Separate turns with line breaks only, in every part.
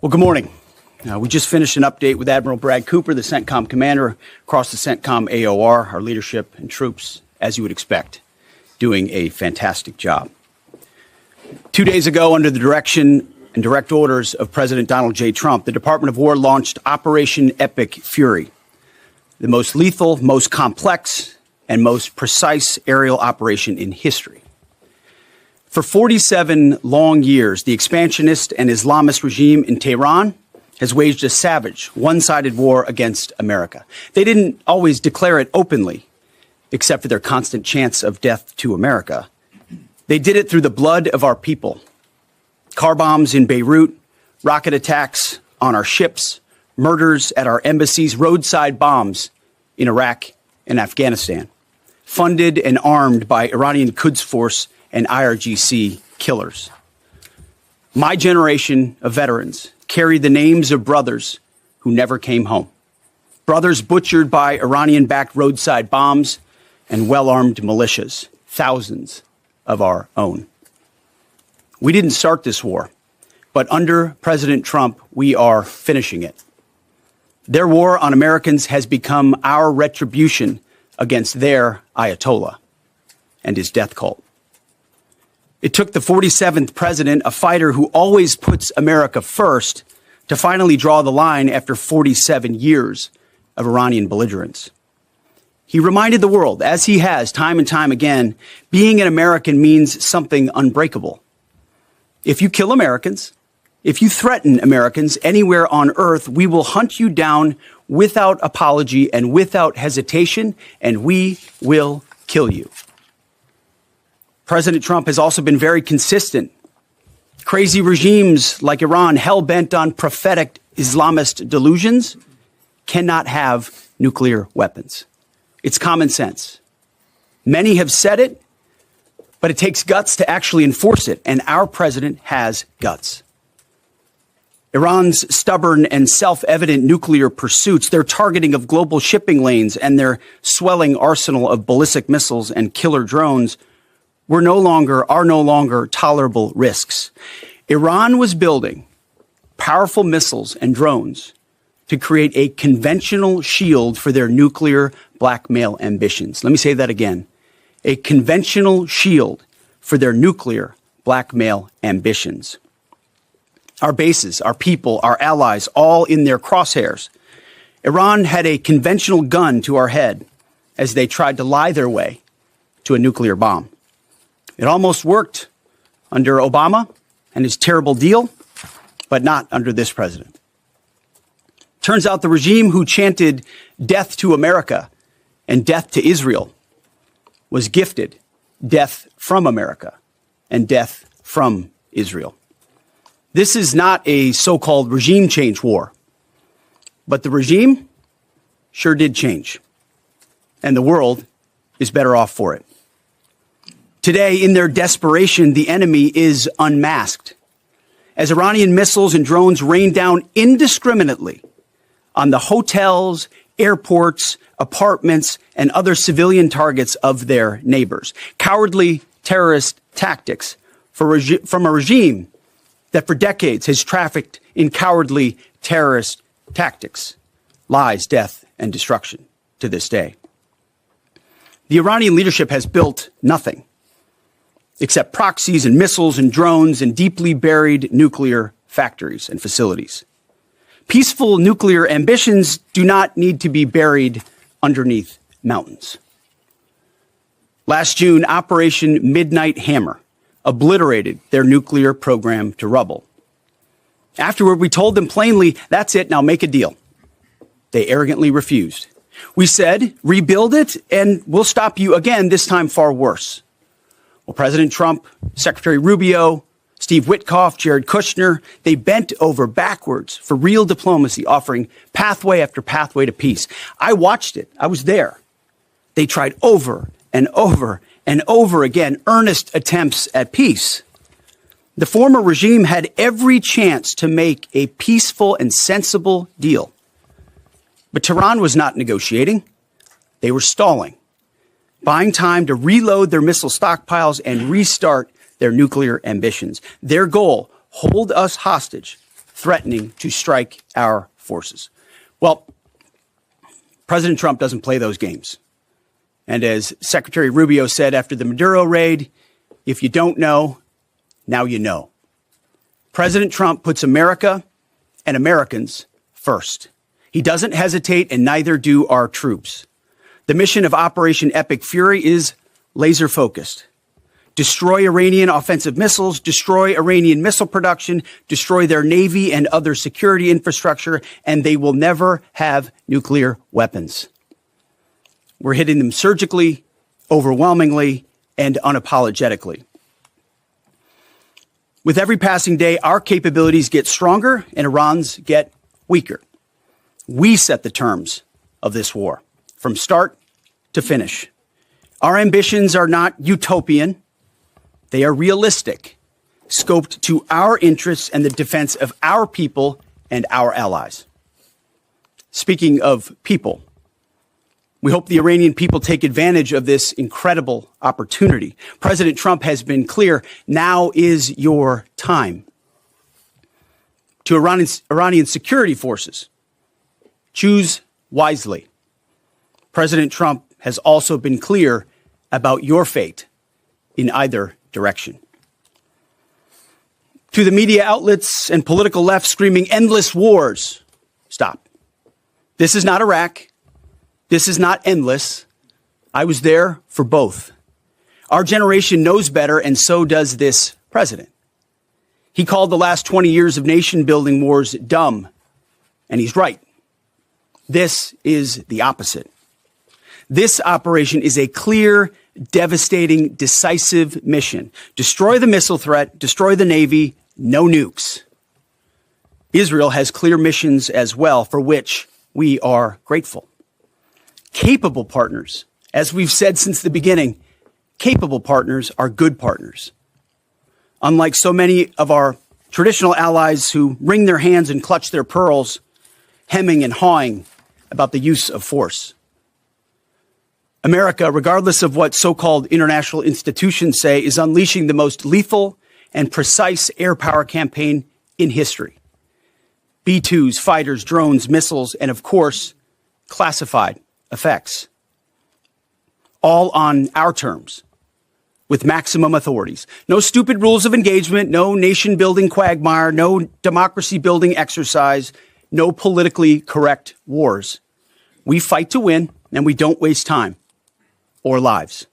Well, good morning. We just finished an update with Admiral Brad Cooper, the CENTCOM commander, across the CENTCOM AOR, our leadership and troops, as you would expect, doing a fantastic job. 2 days ago, under the direction and direct orders of President Donald J. Trump, the Department of War launched Operation Epic Fury, the most lethal, most complex, and most precise aerial operation in history. For 47 long years, the expansionist and Islamist regime in Tehran has waged a savage, one-sided war against America. They didn't always declare it openly, except for their constant chants of death to America. They did it through the blood of our people. Car bombs in Beirut, rocket attacks on our ships, murders at our embassies, roadside bombs in Iraq and Afghanistan, funded and armed by Iranian Quds Force and IRGC killers. My generation of veterans carry the names of brothers who never came home. Brothers butchered by Iranian-backed roadside bombs and well-armed militias, thousands of our own. We didn't start this war, but under President Trump, we are finishing it. Their war on Americans has become our retribution against their Ayatollah and his death cult. It took the 47th president, a fighter who always puts America first, to finally draw the line after 47 years of Iranian belligerence. He reminded the world, as he has time and time again, being an American means something unbreakable. If you kill Americans, if you threaten Americans anywhere on earth, we will hunt you down without apology and without hesitation, and we will kill you. President Trump has also been very consistent. Crazy regimes like Iran, hell-bent on prophetic Islamist delusions, cannot have nuclear weapons. It's common sense. Many have said it, but it takes guts to actually enforce it, and our president has guts. Iran's stubborn and self-evident nuclear pursuits, their targeting of global shipping lanes, and their swelling arsenal of ballistic missiles and killer drones are no longer tolerable risks. Iran was building powerful missiles and drones to create a conventional shield for their nuclear blackmail ambitions. Let me say that again. A conventional shield for their nuclear blackmail ambitions. Our bases, our people, our allies, all in their crosshairs. Iran had a conventional gun to our head as they tried to lie their way to a nuclear bomb. It almost worked under Obama and his terrible deal, but not under this president. Turns out the regime who chanted death to America and death to Israel was gifted death from America and death from Israel. This is not a so-called regime change war, but the regime sure did change, and the world is better off for it. Today, in their desperation, the enemy is unmasked as Iranian missiles and drones rain down indiscriminately on the hotels, airports, apartments, and other civilian targets of their neighbors. Cowardly terrorist tactics from a regime that for decades has trafficked in cowardly terrorist tactics, lies, death, and destruction to this day. The Iranian leadership has built nothing except proxies and missiles and drones and deeply buried nuclear factories and facilities. Peaceful nuclear ambitions do not need to be buried underneath mountains. Last June, Operation Midnight Hammer obliterated their nuclear program to rubble. Afterward, we told them plainly, that's it, now make a deal. They arrogantly refused. We said, rebuild it, and we'll stop you again, this time far worse. Well, President Trump, Secretary Rubio, Steve Witkoff, Jared Kushner, they bent over backwards for real diplomacy, offering pathway after pathway to peace. I watched it. I was there. They tried over and over and over again earnest attempts at peace. The former regime had every chance to make a peaceful and sensible deal. But Tehran was not negotiating. They were stalling, buying time to reload their missile stockpiles and restart their nuclear ambitions. Their goal, hold us hostage threatening to strike our forces. Well, President Trump doesn't play those games. And as Secretary Rubio said after the Maduro raid, if you don't know, now you know. President Trump puts America and Americans first. He doesn't hesitate, and neither do our troops. The mission of Operation Epic Fury is laser focused. Destroy Iranian offensive missiles, destroy Iranian missile production, destroy their navy and other security infrastructure, and they will never have nuclear weapons. We're hitting them surgically, overwhelmingly, and unapologetically. With every passing day, our capabilities get stronger and Iran's get weaker. We set the terms of this war from start to finish. Our ambitions are not utopian. They are realistic, scoped to our interests and the defense of our people and our allies. Speaking of people, we hope the Iranian people take advantage of this incredible opportunity. President Trump has been clear, now is your time. To Iranian security forces, choose wisely. President Trump has also been clear about your fate in either direction. To the media outlets and political left screaming endless wars, stop. This is not Iraq. This is not endless. I was there for both. Our generation knows better, and so does this president. He called the last 20 years of nation-building wars dumb, and he's right. This is the opposite. This operation is a clear, devastating, decisive mission. Destroy the missile threat, destroy the Navy, no nukes. Israel has clear missions as well, for which we are grateful. Capable partners, as we've said since the beginning, capable partners are good partners. Unlike so many of our traditional allies who wring their hands and clutch their pearls, hemming and hawing about the use of force. America, regardless of what so-called international institutions say, is unleashing the most lethal and precise air power campaign in history. B-2s, fighters, drones, missiles, and of course, classified effects. All on our terms, with maximum authorities. No stupid rules of engagement, no nation-building quagmire, no democracy-building exercise, no politically correct wars. We fight to win, and we don't waste time or lives.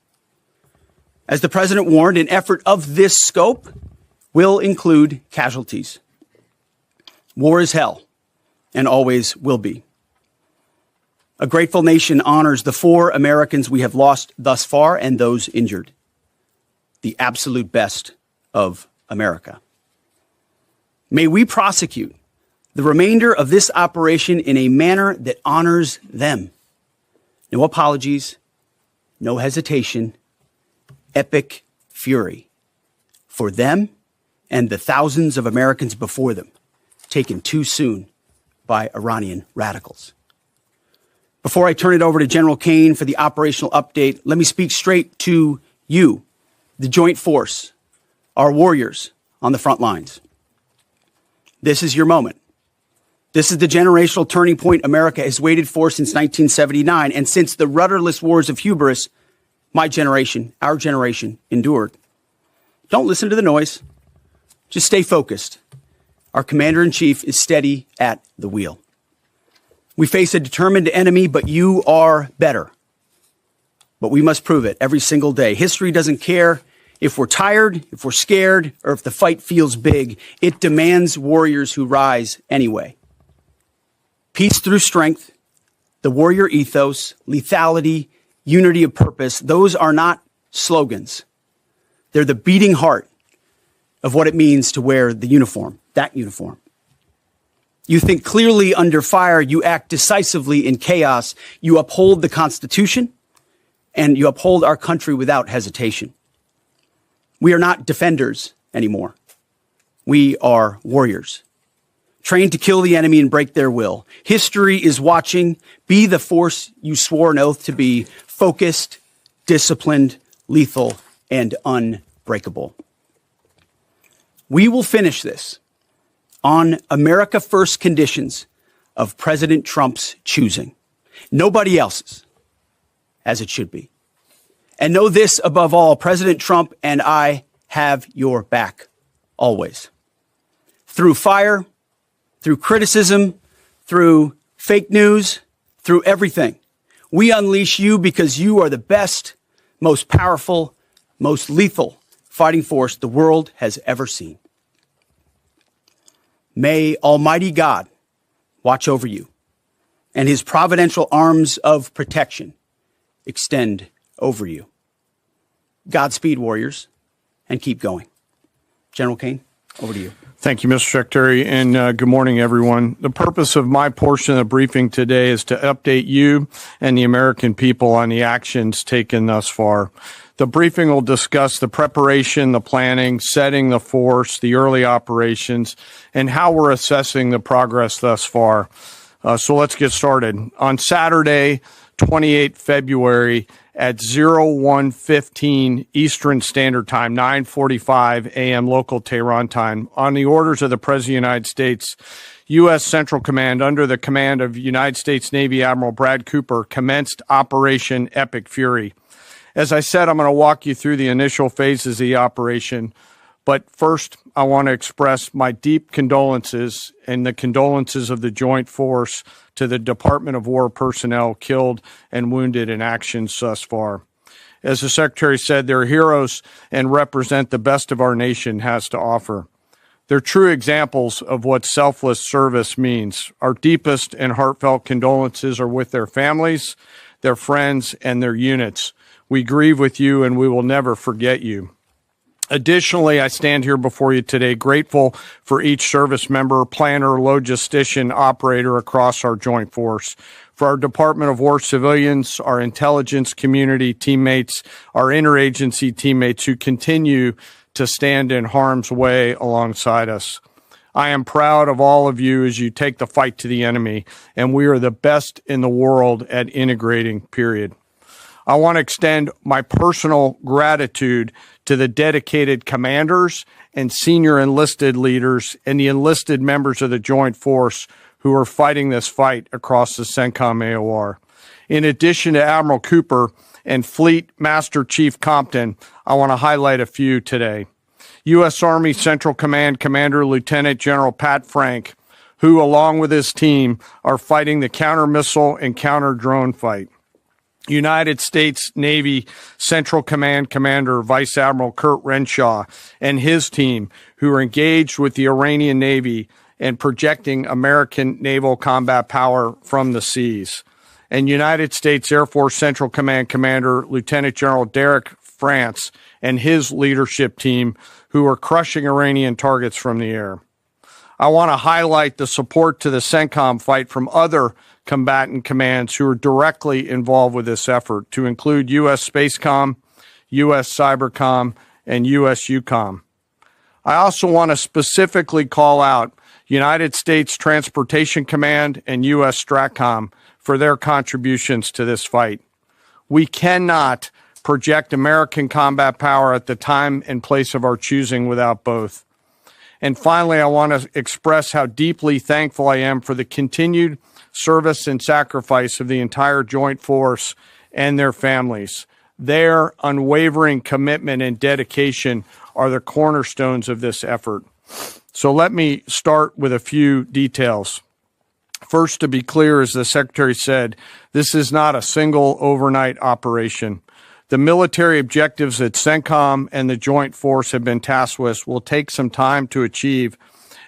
As the president warned, an effort of this scope will include casualties. War is hell, and always will be. A grateful nation honors the 4 Americans we have lost thus far and those injured. The absolute best of America. May we prosecute the remainder of this operation in a manner that honors them. No apologies, no hesitation, epic fury for them and the thousands of Americans before them, taken too soon by Iranian radicals. Before I turn it over to General Kane for the operational update, let me speak straight to you, the Joint Force, our warriors on the front lines. This is your moment. This is the generational turning point America has waited for since 1979, and since the rudderless wars of hubris, my generation, our generation, endured. Don't listen to the noise. Just stay focused. Our commander-in-chief is steady at the wheel. We face a determined enemy, but you are better. But we must prove it every single day. History doesn't care if we're tired, if we're scared, or if the fight feels big. It demands warriors who rise anyway. Peace through strength, the warrior ethos, lethality, unity of purpose, those are not slogans. They're the beating heart of what it means to wear the uniform, that uniform. You think clearly under fire, you act decisively in chaos, you uphold the Constitution, and you uphold our country without hesitation. We are not defenders anymore. We are warriors, trained to kill the enemy and break their will. History is watching. Be the force you swore an oath to be: focused, disciplined, lethal, and unbreakable. We will finish this. on America First conditions of President Trump's choosing. Nobody else's, as it should be. And know this above all, President Trump and I have your back, always. Through fire, through criticism, through fake news, through everything. We unleash you because you are the best, most powerful, most lethal fighting force the world has ever seen. May Almighty God watch over you and his providential arms of protection extend over you. Godspeed, warriors, and keep going. General Kane, over to you.
Thank you, Mr. Secretary, and good morning, everyone. The purpose of my portion of the briefing today is to update you and the American people on the actions taken thus far. The briefing will discuss the preparation, the planning, setting the force, the early operations, and how we're assessing the progress thus far. So let's get started. On Saturday, 28 February at 01:15 Eastern Standard Time, 9:45 a.m. local Tehran time, on the orders of the President of the United States, U.S. Central Command, under the command of United States Navy Admiral Brad Cooper, commenced Operation Epic Fury. As I said, I'm going to walk you through the initial phases of the operation. But first, I want to express my deep condolences and the condolences of the Joint Force to the Department of War personnel killed and wounded in actions thus far. As the Secretary said, they're heroes and represent the best of our nation has to offer. They're true examples of what selfless service means. Our deepest and heartfelt condolences are with their families, their friends, and their units. We grieve with you, and we will never forget you. Additionally, I stand here before you today grateful for each service member, planner, logistician, operator across our joint force, for our Department of War civilians, our intelligence community teammates, our interagency teammates who continue to stand in harm's way alongside us. I am proud of all of you as you take the fight to the enemy, and we are the best in the world at integrating, period. I want to extend my personal gratitude to the dedicated commanders and senior enlisted leaders and the enlisted members of the Joint Force who are fighting this fight across the CENTCOM AOR. In addition to Admiral Cooper and Fleet Master Chief Compton, I want to highlight a few today. U.S. Army Central Command Commander Lieutenant General Pat Frank, who, along with his team, are fighting the counter-missile and counter-drone fight. United States Navy Central Command Commander Vice Admiral Kurt Renshaw and his team, who are engaged with the Iranian Navy and projecting American naval combat power from the seas. And United States Air Force Central Command Commander Lieutenant General Derek France and his leadership team, who are crushing Iranian targets from the air. I want to highlight the support to the CENTCOM fight from other combatant commands who are directly involved with this effort, to include U.S. Spacecom, U.S. Cybercom, and U.S. EUCOM. I also want to specifically call out United States Transportation Command and U.S. STRATCOM for their contributions to this fight. We cannot project American combat power at the time and place of our choosing without both. And finally, I want to express how deeply thankful I am for the continued service and sacrifice of the entire Joint Force and their families. Their unwavering commitment and dedication are the cornerstones of this effort. So let me start with a few details. First, to be clear, as the Secretary said, this is not a single overnight operation. The military objectives that CENTCOM and the Joint Force have been tasked with will take some time to achieve,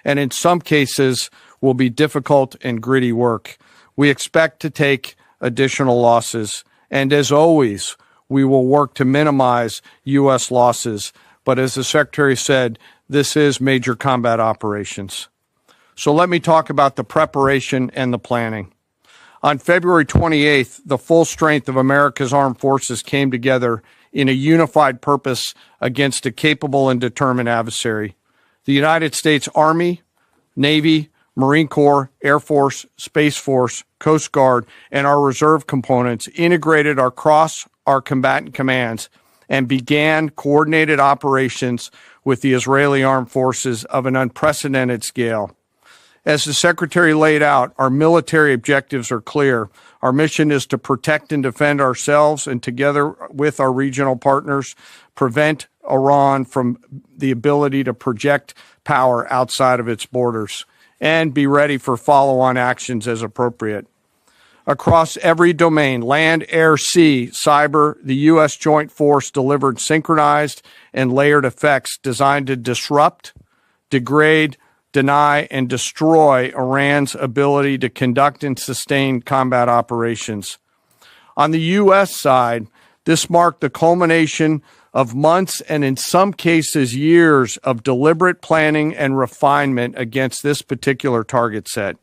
and in some cases will be difficult and gritty work. We expect to take additional losses, and as always, we will work to minimize U.S. losses. But as the Secretary said, this is major combat operations. So let me talk about the preparation and the planning. On February 28th, the full strength of America's armed forces came together in a unified purpose against a capable and determined adversary. The United States Army, Navy, Marine Corps, Air Force, Space Force, Coast Guard, and our reserve components integrated across our combatant commands and began coordinated operations with the Israeli armed forces of an unprecedented scale. As the Secretary laid out, our military objectives are clear. Our mission is to protect and defend ourselves and, together with our regional partners, prevent Iran from the ability to project power outside of its borders and be ready for follow-on actions as appropriate. Across every domain, land, air, sea, cyber, the U.S. Joint Force delivered synchronized and layered effects designed to disrupt, degrade, deny, and destroy Iran's ability to conduct and sustain combat operations. On the U.S. side, this marked the culmination of months and in some cases years of deliberate planning and refinement against this particular target set.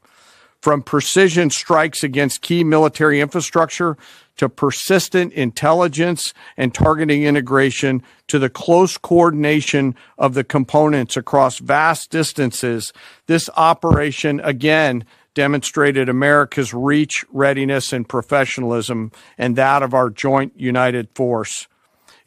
From precision strikes against key military infrastructure to persistent intelligence and targeting integration to the close coordination of the components across vast distances, this operation again demonstrated America's reach, readiness, and professionalism, and that of our joint united force.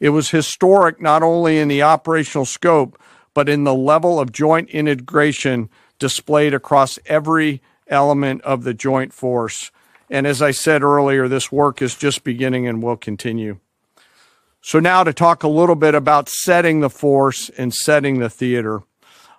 It was historic not only in the operational scope, but in the level of joint integration displayed across every element of the joint force. And as I said earlier, this work is just beginning and will continue. So now to talk a little bit about setting the force and setting the theater.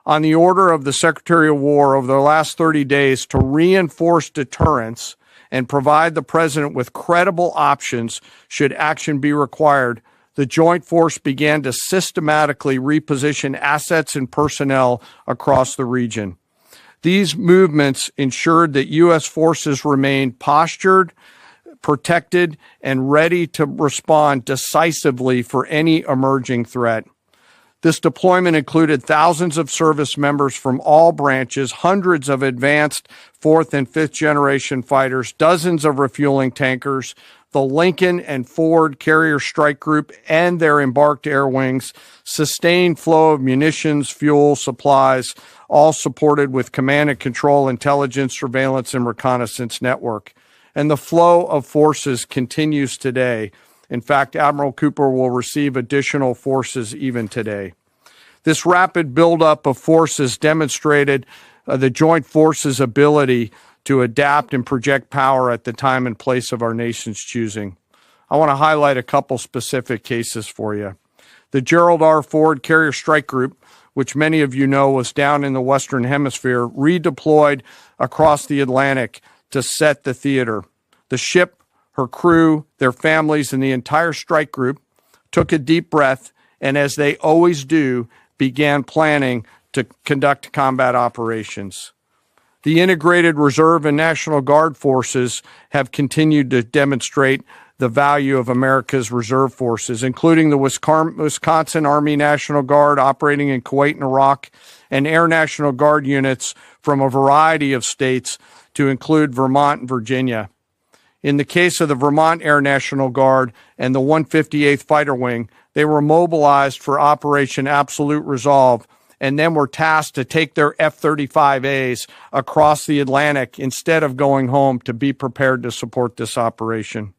On the order of the Secretary of War over the last 30 days to reinforce deterrence and provide the President with credible options should action be required, the Joint Force began to systematically reposition assets and personnel across the region. These movements ensured that U.S. forces remained postured, protected, and ready to respond decisively for any emerging threat. This deployment included thousands of service members from all branches, hundreds of advanced fourth and fifth generation fighters, dozens of refueling tankers, the Lincoln and Ford Carrier Strike Group and their embarked air wings, sustained flow of munitions, fuel, supplies, all supported with command and control, intelligence, surveillance, and reconnaissance network. And the flow of forces continues today. In fact, Admiral Cooper will receive additional forces even today. This rapid buildup of forces demonstrated the joint forces' ability to adapt and project power at the time and place of our nation's choosing. I want to highlight a couple specific cases for you. The Gerald R. Ford Carrier Strike Group, which many of you know was down in the Western Hemisphere, redeployed across the Atlantic to set the theater. The ship, her crew, their families, and the entire strike group took a deep breath and, as they always do, began planning to conduct combat operations. The integrated Reserve and National Guard forces have continued to demonstrate the value of America's reserve forces, including the Wisconsin Army National Guard operating in Kuwait and Iraq, and Air National Guard units from a variety of states to include Vermont and Virginia. In the case of the Vermont Air National Guard and the 158th Fighter Wing, they were mobilized for Operation Absolute Resolve and then were tasked to take their F-35As across the Atlantic instead of going home to be prepared to support this operation.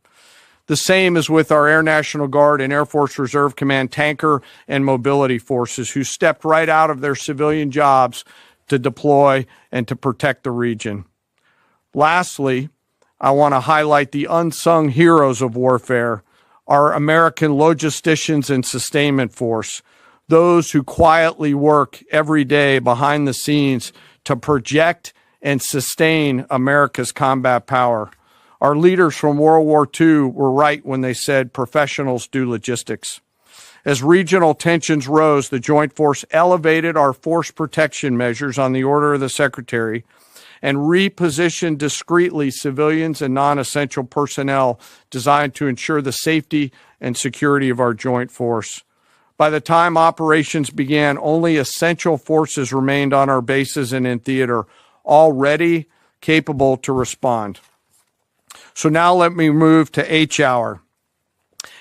The same is with our Air National Guard and Air Force Reserve Command tanker and mobility forces, who stepped right out of their civilian jobs to deploy and to protect the region. Lastly, I want to highlight the unsung heroes of warfare, our American logisticians and sustainment force, those who quietly work every day behind the scenes to project and sustain America's combat power. Our leaders from World War II were right when they said professionals do logistics. As regional tensions rose, the Joint Force elevated our force protection measures on the order of the Secretary and repositioned discreetly civilians and non-essential personnel designed to ensure the safety and security of our joint force. By the time operations began, only essential forces remained on our bases and in theater, all ready, capable to respond. So now let me move to H hour.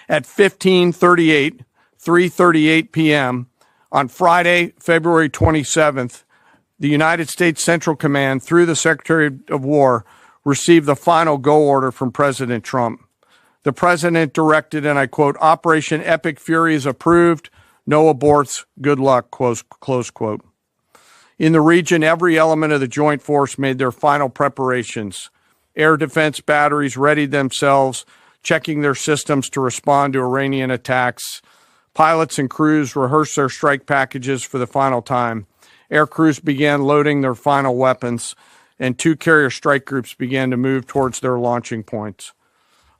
At 3:38 p.m. on Friday, February 27th, the United States Central Command, through the Secretary of War, received the final go order from President Trump. The President directed, and I quote, "Operation Epic Fury is approved. No aborts. Good luck," close quote. In the region, every element of the joint force made their final preparations. Air defense batteries readied themselves, checking their systems to respond to Iranian attacks. Pilots and crews rehearsed their strike packages for the final time. Air crews began loading their final weapons, and 2 carrier strike groups began to move towards their launching points.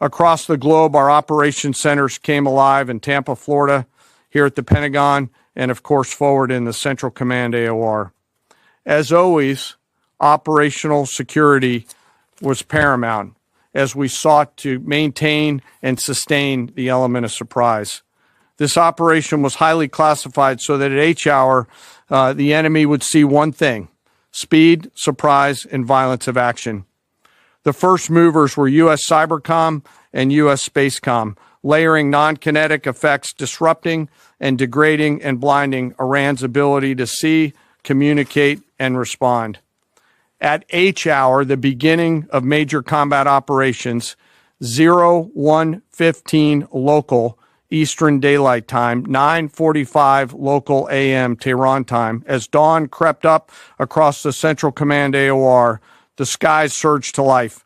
Across the globe, our operations centers came alive in Tampa, Florida, here at the Pentagon, and of course forward in the Central Command AOR. As always, operational security was paramount as we sought to maintain and sustain the element of surprise. This operation was highly classified so that at H hour, the enemy would see one thing: speed, surprise, and violence of action. The first movers were U.S. Cybercom and U.S. Spacecom, layering non-kinetic effects, disrupting and degrading and blinding Iran's ability to see, communicate, and respond. At H hour, the beginning of major combat operations, 01:15 local Eastern Daylight Time, 9:45 local AM Tehran time, as dawn crept up across the Central Command AOR, the skies surged to life.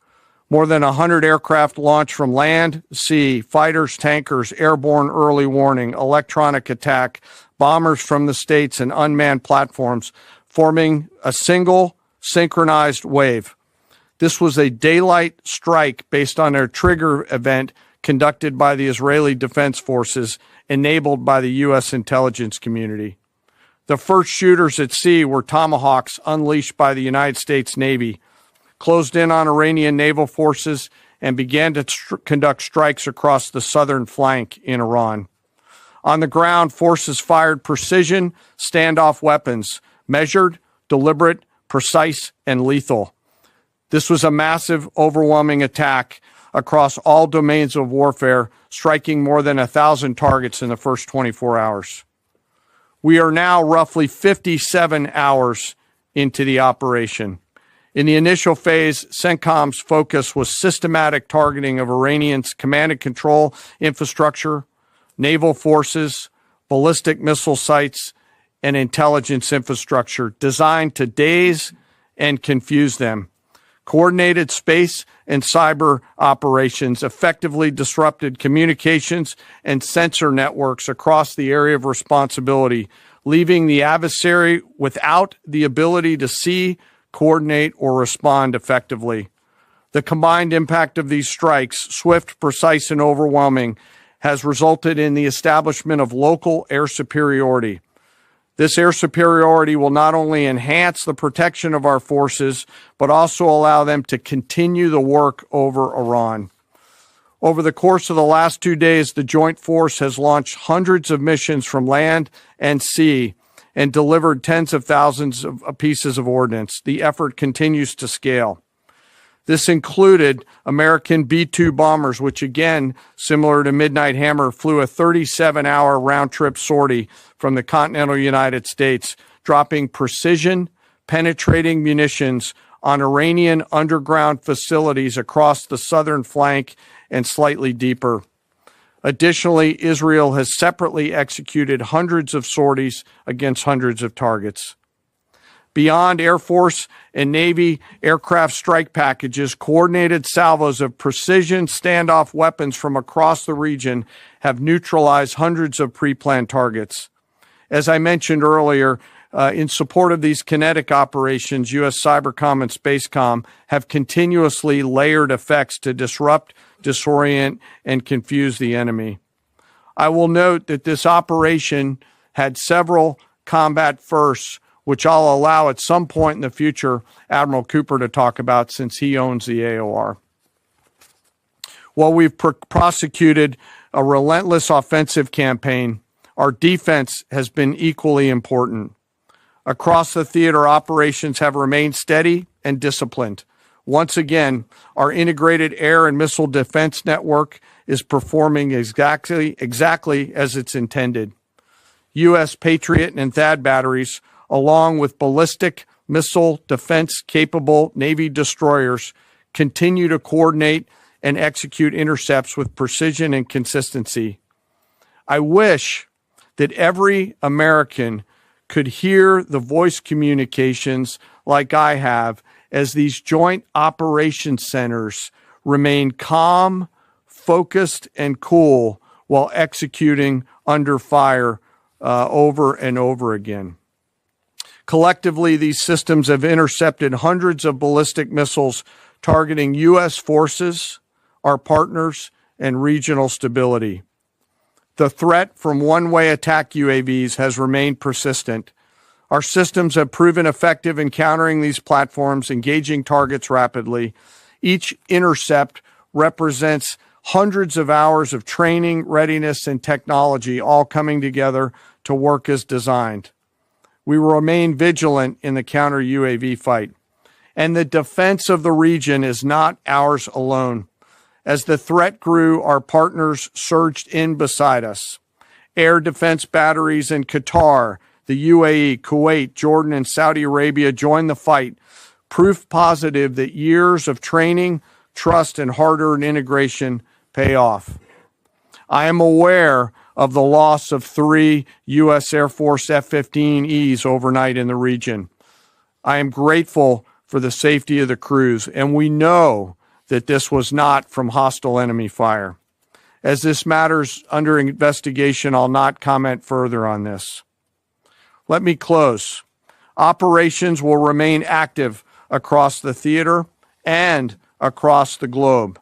More than 100 aircraft launched from land, sea, fighters, tankers, airborne early warning, electronic attack, bombers from the States, and unmanned platforms, forming a single synchronized wave. This was a daylight strike based on a trigger event conducted by the Israeli Defense Forces, enabled by the U.S. intelligence community. The first shooters at sea were Tomahawks unleashed by the United States Navy, closed in on Iranian naval forces, and began to conduct strikes across the southern flank in Iran. On the ground, forces fired precision standoff weapons, measured, deliberate, precise, and lethal. This was a massive, overwhelming attack across all domains of warfare, striking more than 1,000 targets in the first 24 hours. We are now roughly 57 hours into the operation. In the initial phase, CENTCOM's focus was systematic targeting of Iranians' command and control infrastructure, naval forces, ballistic missile sites, and intelligence infrastructure designed to daze and confuse them. Coordinated space and cyber operations effectively disrupted communications and sensor networks across the area of responsibility, leaving the adversary without the ability to see, coordinate, or respond effectively. The combined impact of these strikes, swift, precise, and overwhelming, has resulted in the establishment of local air superiority. This air superiority will not only enhance the protection of our forces, but also allow them to continue the work over Iran. Over the course of the last 2 days, the Joint Force has launched hundreds of missions from land and sea and delivered tens of thousands of pieces of ordnance. The effort continues to scale. This included American B-2 bombers, which again, similar to Midnight Hammer, flew a 37-hour round-trip sortie from the continental United States, dropping precision, penetrating munitions on Iranian underground facilities across the southern flank and slightly deeper. Additionally, Israel has separately executed hundreds of sorties against hundreds of targets. Beyond Air Force and Navy aircraft strike packages, coordinated salvos of precision standoff weapons from across the region have neutralized hundreds of pre-planned targets. As I mentioned earlier, in support of these kinetic operations, U.S. Cybercom and Spacecom have continuously layered effects to disrupt, disorient, and confuse the enemy. I will note that this operation had several combat firsts, which I'll allow at some point in the future Admiral Cooper to talk about since he owns the AOR. While we've prosecuted a relentless offensive campaign, our defense has been equally important. Across the theater, operations have remained steady and disciplined. Once again, our integrated air and missile defense network is performing exactly as it's intended. U.S. Patriot and THAAD batteries, along with ballistic missile defense-capable Navy destroyers, continue to coordinate and execute intercepts with precision and consistency. I wish that every American could hear the voice communications like I have as these joint operations centers remain calm, focused, and cool while executing under fire over and over again. Collectively, these systems have intercepted hundreds of ballistic missiles targeting U.S. forces, our partners, and regional stability. The threat from one-way attack UAVs has remained persistent. Our systems have proven effective in countering these platforms, engaging targets rapidly. Each intercept represents hundreds of hours of training, readiness, and technology all coming together to work as designed. We will remain vigilant in the counter UAV fight. And the defense of the region is not ours alone. As the threat grew, our partners surged in beside us. Air defense batteries in Qatar, the UAE, Kuwait, Jordan, and Saudi Arabia joined the fight, proof positive that years of training, trust, and hard-earned integration pay off. I am aware of the loss of 3 U.S. Air Force F-15Es overnight in the region. I am grateful for the safety of the crews, and we know that this was not from hostile enemy fire. As this matter's under investigation, I'll not comment further on this. Let me close. Operations will remain active across the theater and across the globe.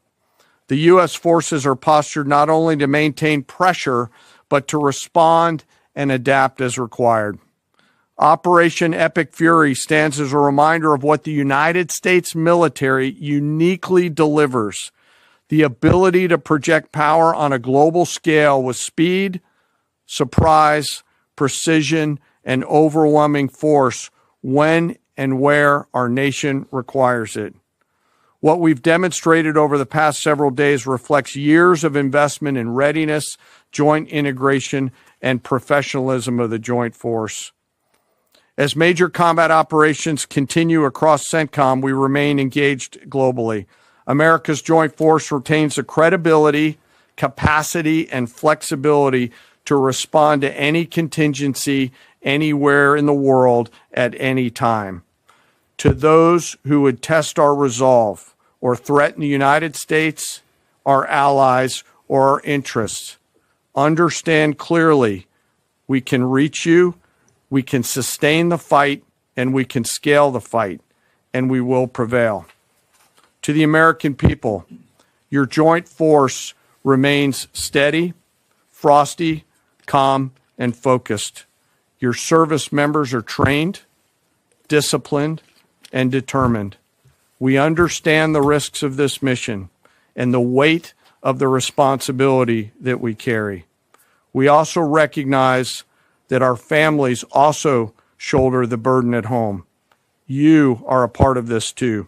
The U.S. forces are postured not only to maintain pressure, but to respond and adapt as required. Operation Epic Fury stands as a reminder of what the United States military uniquely delivers: the ability to project power on a global scale with speed, surprise, precision, and overwhelming force when and where our nation requires it. What we've demonstrated over the past several days reflects years of investment in readiness, joint integration, and professionalism of the joint force. As major combat operations continue across CENTCOM, we remain engaged globally. America's joint force retains the credibility, capacity, and flexibility to respond to any contingency anywhere in the world at any time. To those who would test our resolve or threaten the United States, our allies, or our interests, understand clearly we can reach you, we can sustain the fight, and we can scale the fight, and we will prevail. To the American people, your joint force remains steady, frosty, calm, and focused. Your service members are trained, disciplined, and determined. We understand the risks of this mission and the weight of the responsibility that we carry. We also recognize that our families also shoulder the burden at home. You are a part of this too.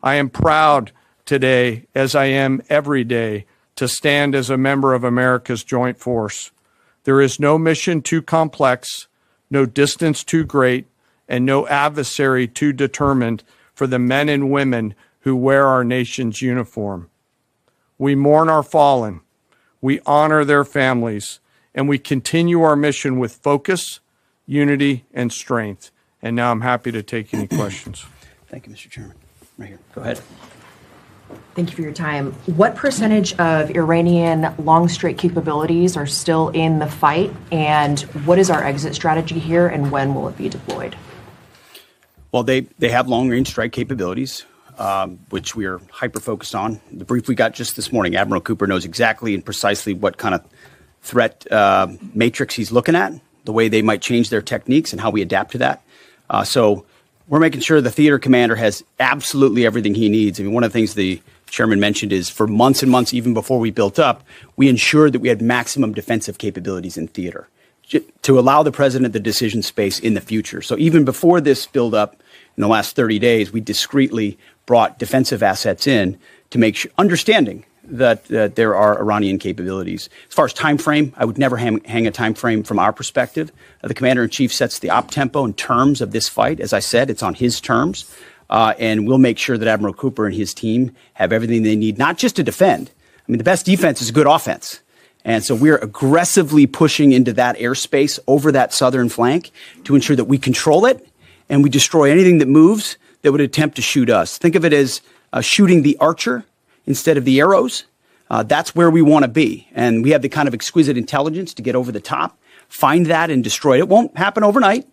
I am proud today, as I am every day, to stand as a member of America's joint force. There is no mission too complex, no distance too great, and no adversary too determined for the men and women who wear our nation's uniform. We mourn our fallen, we honor their families, and we continue our mission with focus, unity, and strength. And now I'm happy to take any questions.
Thank you, Mr. Chairman. Right here. Go ahead.
Thank you for your time. What percentage of Iranian long-strike capabilities are still in the fight, and what is our exit strategy here, and when will it be deployed?
Well, they have long-range strike capabilities, which we are hyper-focused on. The brief we got just this morning, Admiral Cooper knows exactly and precisely what kind of threat matrix he's looking at, the way they might change their techniques, and how we adapt to that. So we're making sure the theater commander has absolutely everything he needs. I mean, one of the things the chairman mentioned is for months and months, even before we built up, we ensured that we had maximum defensive capabilities in theater to allow the president the decision space in the future. So even before this buildup in the last 30 days, we discreetly brought defensive assets in to make sure, understanding that there are Iranian capabilities. As far as time frame, I would never hang a time frame from our perspective. The commander-in-chief sets the op tempo and terms of this fight. As I said, it's on his terms. And we'll make sure that Admiral Cooper and his team have everything they need, not just to defend. I mean, the best defense is good offense. And so we're aggressively pushing into that airspace over that southern flank to ensure that we control it and we destroy anything that moves that would attempt to shoot us. Think of it as shooting the archer instead of the arrows. That's where we want to be. And we have the kind of exquisite intelligence to get over the top, find that and destroy it. It won't happen overnight.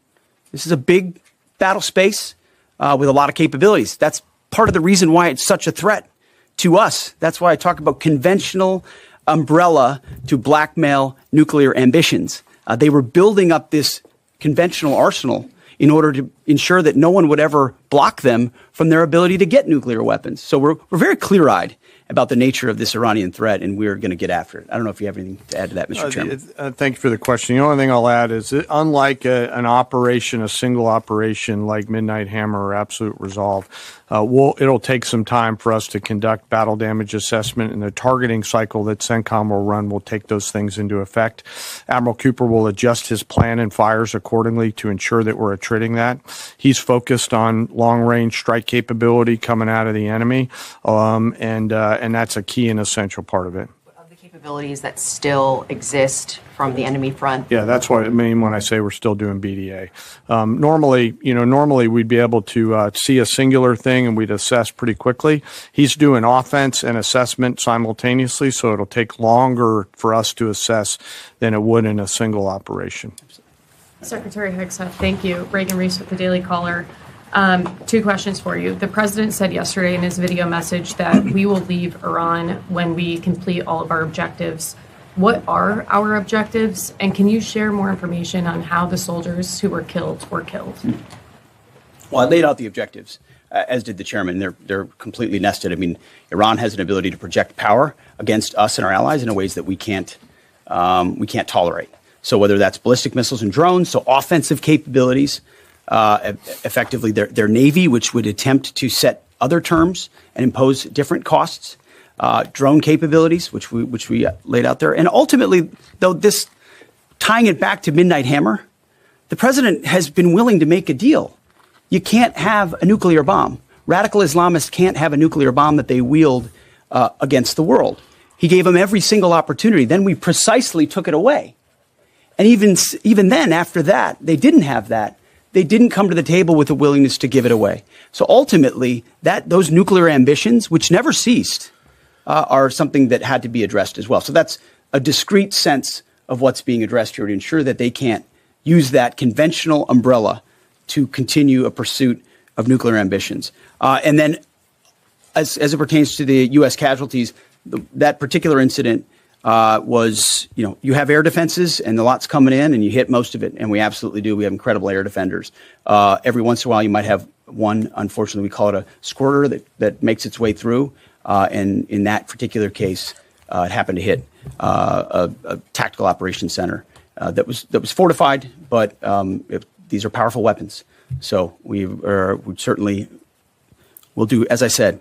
This is a big battle space with a lot of capabilities. That's part of the reason why it's such a threat to us. That's why I talk about conventional umbrella to blackmail nuclear ambitions. They were building up this conventional arsenal in order to ensure that no one would ever block them from their ability to get nuclear weapons. So we're very clear-eyed about the nature of this Iranian threat, and we're going to get after it. I don't know if you have anything to add to that, Mr. Chairman.
Thank you for the question. The only thing I'll add is that unlike an operation, a single operation like Midnight Hammer or Absolute Resolve, it'll take some time for us to conduct battle damage assessment, and the targeting cycle that CENTCOM will run will take those things into effect. Admiral Cooper will adjust his plan and fires accordingly to ensure that we're attriting that. He's focused on long-range strike capability coming out of the enemy, and that's a key and essential part of it.
Of the capabilities that still exist from the enemy front.
Yeah, that's what I mean when I say we're still doing BDA. Normally we'd be able to see a singular thing and we'd assess pretty quickly. He's doing offense and assessment simultaneously, so it'll take longer for us to assess than it would in a single operation.
Secretary Hegseth, thank you. Reagan Reese with the Daily Caller. Two questions for you. The president said yesterday in his video message that we will leave Iran when we complete all of our objectives. What are our objectives? And can you share more information on how the soldiers who were killed were killed?
Well, I laid out the objectives, as did the chairman. They're completely nested. I mean, Iran has an ability to project power against us and our allies in ways that we can't tolerate. So whether that's ballistic missiles and drones, so offensive capabilities, effectively their Navy, which would attempt to set other terms and impose different costs, drone capabilities, which we laid out there. And ultimately, though, this tying it back to Midnight Hammer, the president has been willing to make a deal. You can't have a nuclear bomb. Radical Islamists can't have a nuclear bomb that they wield against the world. He gave them every single opportunity. Then we precisely took it away. And even then, after that, they didn't have that. They didn't come to the table with a willingness to give it away. So ultimately, those nuclear ambitions, which never ceased, are something that had to be addressed as well. So that's a discrete sense of what's being addressed here to ensure that they can't use that conventional umbrella to continue a pursuit of nuclear ambitions. And then as it pertains to the U.S. casualties, that particular incident was, you have air defenses and the lot's coming in and you hit most of it. And we absolutely do. We have incredible air defenders. Every once in a while, you might have one, unfortunately, we call it a squirter that makes its way through. And in that particular case, it happened to hit a tactical operations center that was fortified, but these are powerful weapons. So we certainly will do, as I said,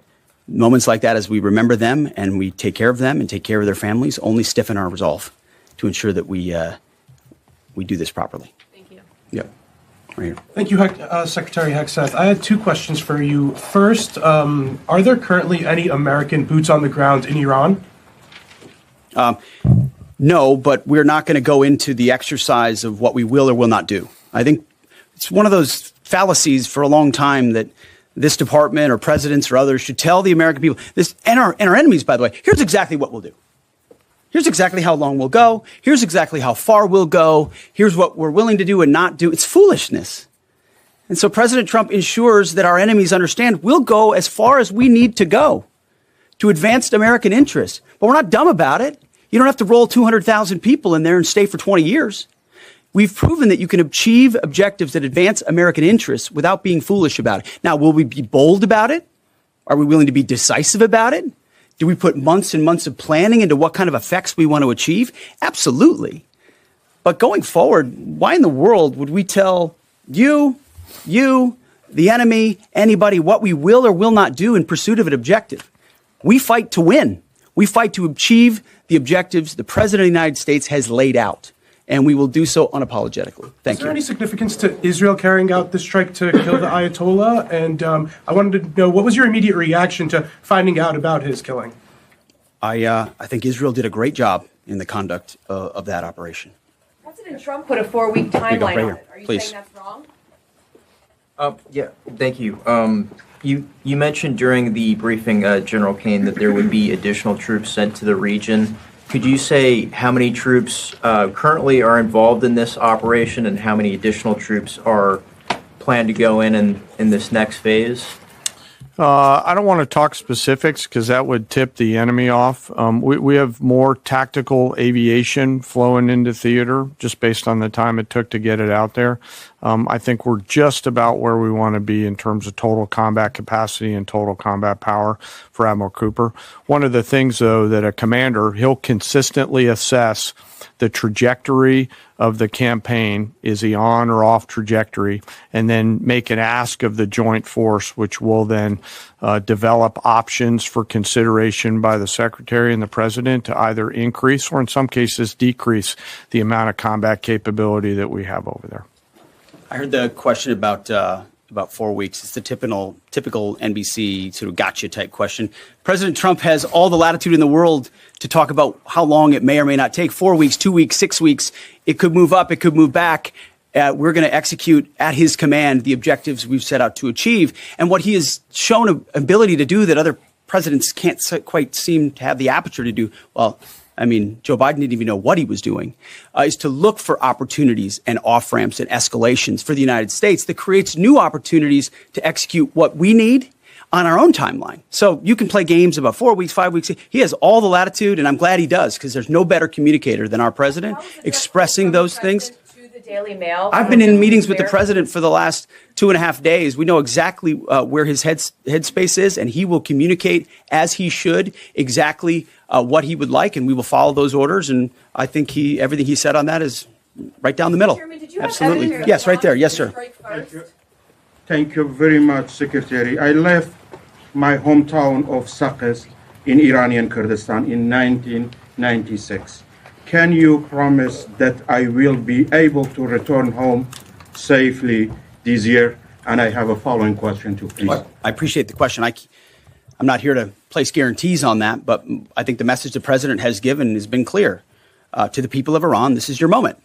moments like that, as we remember them and we take care of them and take care of their families, only stiffen our resolve to ensure that we do this properly.
Thank you.
Yep. Right here.
Thank you, Secretary Hegseth. I had two questions for you. First, are there currently any American boots on the ground in Iran?
No, but we're not going to go into the exercise of what we will or will not do. I think it's one of those fallacies for a long time that this department or presidents or others should tell the American people this, and our enemies, by the way, here's exactly what we'll do. Here's exactly how long we'll go. Here's exactly how far we'll go. Here's what we're willing to do and not do. It's foolishness. And so President Trump ensures that our enemies understand we'll go as far as we need to go to advance American interests. But we're not dumb about it. You don't have to roll 200,000 people in there and stay for 20 years. We've proven that you can achieve objectives that advance American interests without being foolish about it. Now, will we be bold about it? Are we willing to be decisive about it? Do we put months and months of planning into what kind of effects we want to achieve? Absolutely. But going forward, why in the world would we tell you, the enemy, anybody, what we will or will not do in pursuit of an objective? We fight to win. We fight to achieve the objectives the President of the United States has laid out. And we will do so unapologetically. Thank you.
Is there any significance to Israel carrying out this strike to kill the Ayatollah? And I wanted to know, what was your immediate reaction to finding out about his killing?
I think Israel did a great job in the conduct of that operation.
President Trump put a 4-week timeline
right
on
here.
it. Are you
Please.
saying that's wrong?
Yeah, thank you. You mentioned during the briefing, General Kane, that there would be additional troops sent to the region. Could you say how many troops currently are involved in this operation and how many additional troops are planned to go in this next phase?
I don't want to talk specifics because that would tip the enemy off. We have more tactical aviation flowing into theater just based on the time it took to get it out there. I think we're just about where we want to be in terms of total combat capacity and total combat power for Admiral Cooper. One of the things, though, that a commander, he'll consistently assess the trajectory of the campaign. Is he on or off trajectory? And then make an ask of the joint force, which will then develop options for consideration by the secretary and the president to either increase or in some cases decrease the amount of combat capability that we have over there.
I heard the question about 4 weeks. It's the typical NBC sort of gotcha type question. President Trump has all the latitude in the world to talk about how long it may or may not take. 4 weeks, 2 weeks, 6 weeks. It could move up. It could move back. We're going to execute at his command the objectives we've set out to achieve. And what he has shown an ability to do that other presidents can't quite seem to have the aperture to do, well, I mean, Joe Biden didn't even know what he was doing, is to look for opportunities and off-ramps and escalations for the United States that creates new opportunities to execute what we need on our own timeline. So you can play games about 4 weeks, 5 weeks. He has all the latitude, and I'm glad he does, because there's no better communicator than our president expressing those things.
To the Daily Mail.
I've been in meetings with the president for the last 2.5 days. We know exactly where his headspace is, and he will communicate as he should exactly what he would like, and we will follow those orders. And I think everything he said on that is right down the middle.
Chairman, did you have
Absolutely.
evidence
Yes, right there.
to
Yes, sir.
strike first?
Thank you very much, Secretary. I left my hometown of Sakis in Iranian Kurdistan in 1996. Can you promise that I will be able to return home safely this year? And I have a following question too, please.
I appreciate the question. I'm not here to place guarantees on that, but I think the message the president has given has been clear to the people of Iran. This is your moment.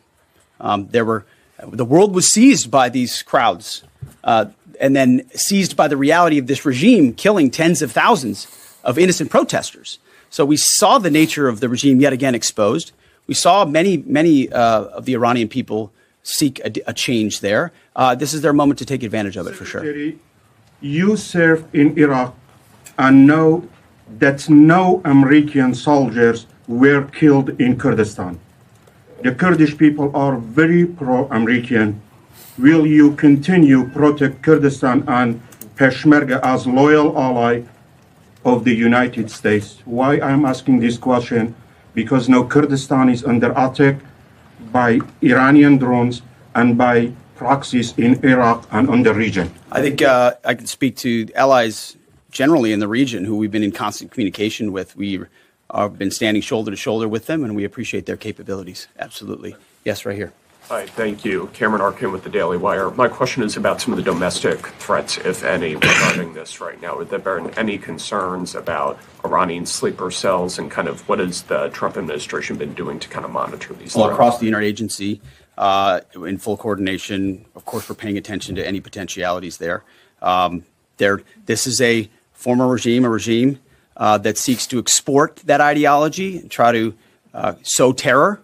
The world was seized by these crowds and then seized by the reality of this regime killing tens of thousands of innocent protesters. So we saw the nature of the regime yet again exposed. We saw many of the Iranian people seek a change there. This is their moment to take advantage of it, for sure.
Secretary, you served in Iraq and know that no American soldiers were killed in Kurdistan. The Kurdish people are very pro-American. Will you continue protect Kurdistan and Peshmerga as loyal ally of the United States? Why I'm asking this question? Because now Kurdistan is under attack by Iranian drones and by proxies in Iraq and on the region.
I think I can speak to allies generally in the region who we've been in constant communication with. We have been standing shoulder to shoulder with them, and we appreciate their capabilities. Absolutely. Yes, right here.
Hi, thank you. Cameron Arkin with the Daily Wire. My question is about some of the domestic threats, if any, regarding this right now. Have there been any concerns about Iranian sleeper cells, and kind of what has the Trump administration been doing to kind of monitor these
Well,
threats?
across the interagency, in full coordination. Of course, we're paying attention to any potentialities there. This is a former regime, that seeks to export that ideology and try to sow terror.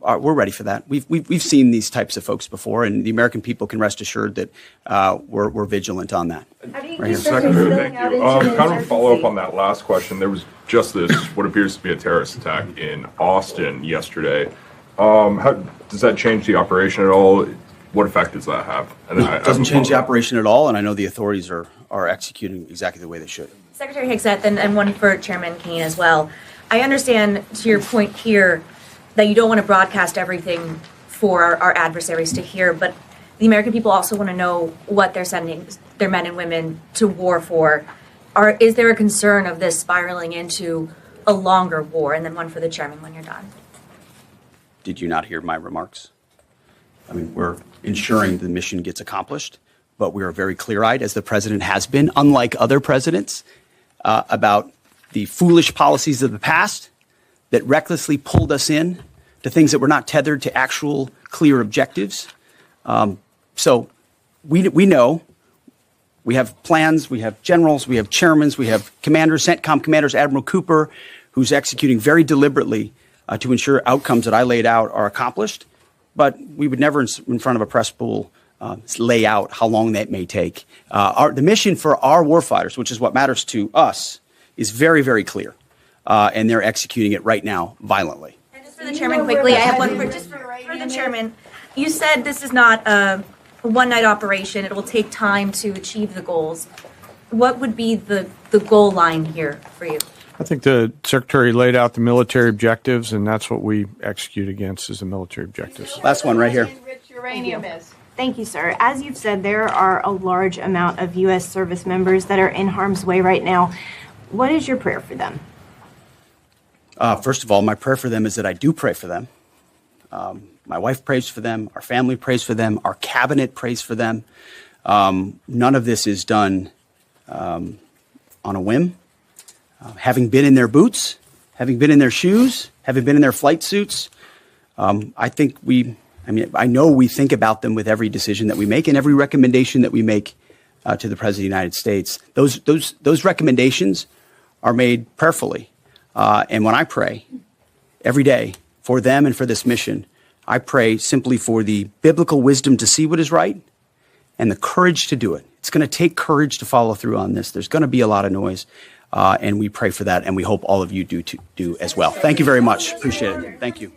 We're ready for that. We've seen these types of folks before, and the American people can rest assured that we're vigilant on that.
How do you
Right here.
keep them from
Secretary,
spilling
thank
out
you.
into
Kind of a follow-up
insurgency?
on that last question. There was just this, what appears to be a terrorist attack in Austin yesterday. How does that change the operation at all? What effect does that have? And
It doesn't change the operation at all, and I know the authorities are executing exactly the way they should.
Secretary Higseth, and one for Chairman Kane as well. I understand, to your point here, that you don't want to broadcast everything for our adversaries to hear, but the American people also want to know what they're sending their men and women to war for. Is there a concern of this spiraling into a longer war? And then one for the chairman when you're done.
Did you not hear my remarks? I mean, we're ensuring the mission gets accomplished, but we are very clear-eyed, as the president has been, unlike other presidents, about the foolish policies of the past that recklessly pulled us in to things that were not tethered to actual clear objectives. So we know. We have plans, we have generals, we have chairmen, we have commanders, CENTCOM commanders, Admiral Cooper, who's executing very deliberately to ensure outcomes that I laid out are accomplished. But we would never, in front of a press pool, lay out how long that may take. The mission for our warfighters, which is what matters to us, is very, very clear. And they're executing it right now violently.
And just for the chairman, quickly, I have one for the chairman. You said this is not a one-night operation. It will take time to achieve the goals. What would be the goal line here for you?
I think the Secretary laid out the military objectives, and that's what we execute against is the military objectives.
Last one right here.
Uranium is. Thank you, sir. As you've said, there are a large amount of U.S. service members that are in harm's way right now. What is your prayer for them?
First of all, my prayer for them is that I do pray for them. My wife prays for them. Our family prays for them. Our cabinet prays for them. None of this is done on a whim. Having been in their boots, having been in their shoes, having been in their flight suits, I know we think about them with every decision that we make and every recommendation that we make to the President of the United States. Those recommendations are made prayerfully. And when I pray every day for them and for this mission, I pray simply for the biblical wisdom to see what is right and the courage to do it. It's going to take courage to follow through on this. There's going to be a lot of noise, and we pray for that, and we hope all of you do as well. Thank you very much. Appreciate it. Thank you.